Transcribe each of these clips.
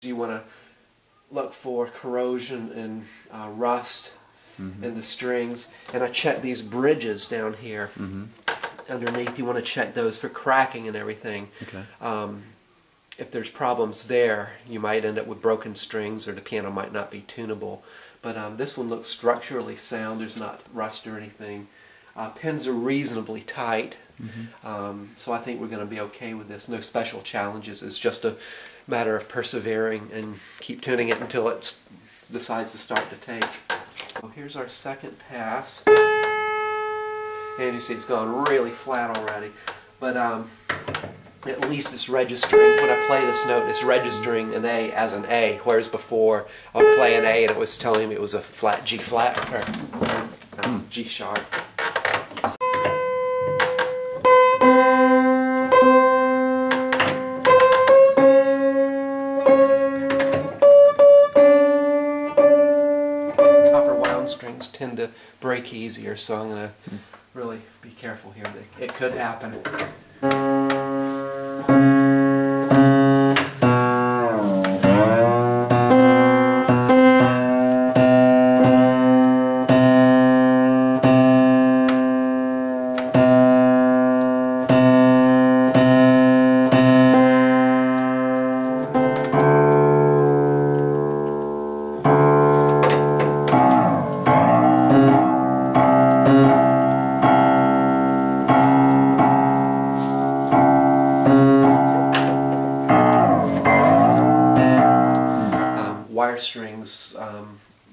You want to look for corrosion and rust in the strings. And I check these bridges down here underneath. You want to check those for cracking and everything. Okay. If there's problems there, you might end up with broken strings, or the piano might not be tunable. But this one looks structurally sound. There's not rust or anything. Pins are reasonably tight, so I think we're going to be okay with this. No special challenges. It's just a matter of persevering and keep tuning it until it decides to start to take. So here's our second pass. And you see it's gone really flat already. But at least it's registering. When I play this note, it's registering an A as an A, whereas before I would play an A and it was telling me it was a flat G flat, or G sharp. Copper wound strings tend to break easier, so I'm going to really be careful here. It could happen. Wire strings,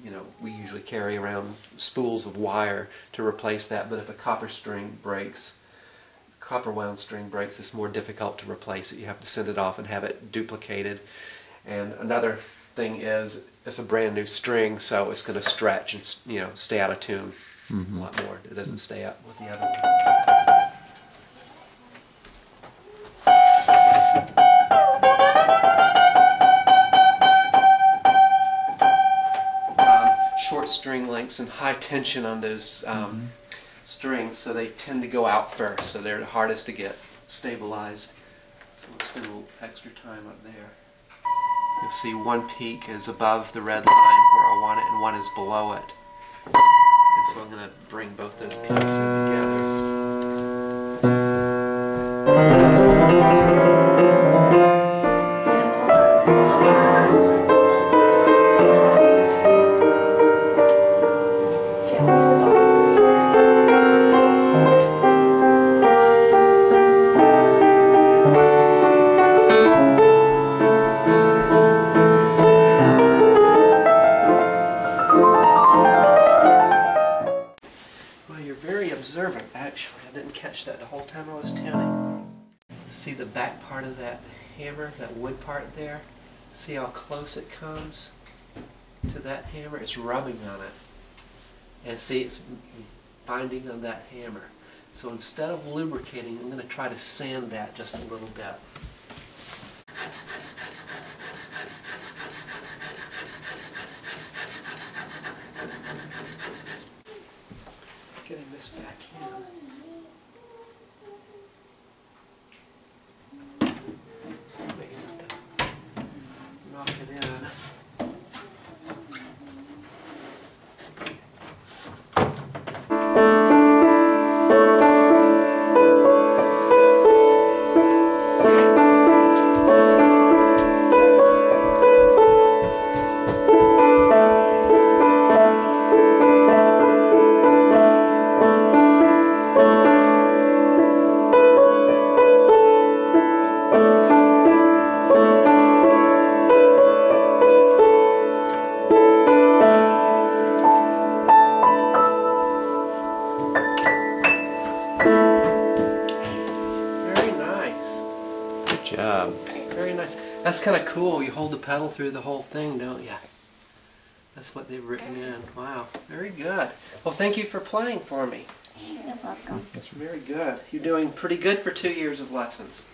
you know, we usually carry around spools of wire to replace that, but if a copper string breaks, copper wound string breaks, it's more difficult to replace it. You have to send it off and have it duplicated. And another thing is, it's a brand new string, so it's going to stretch and, you know, stay out of tune a lot more. It doesn't stay up with the other ones. Short string lengths and high tension on those strings, so they tend to go out first, so they're the hardest to get stabilized. So let's spend a little extra time up there. You'll see one peak is above the red line where I want it, and one is below it. And so I'm going to bring both those peaks in together. Observant, actually. I didn't catch that the whole time I was tuning. See the back part of that hammer, that wood part there? See how close it comes to that hammer? It's rubbing on it. And see, it's binding on that hammer. So instead of lubricating, I'm going to try to sand that just a little bit. Getting this back in. Maybe have to knock it in. Job. Very nice. That's kind of cool. You hold the pedal through the whole thing, don't you? That's what they've written in. Wow. Very good. Well, thank you for playing for me. You're welcome. That's very good. You're doing pretty good for 2 years of lessons.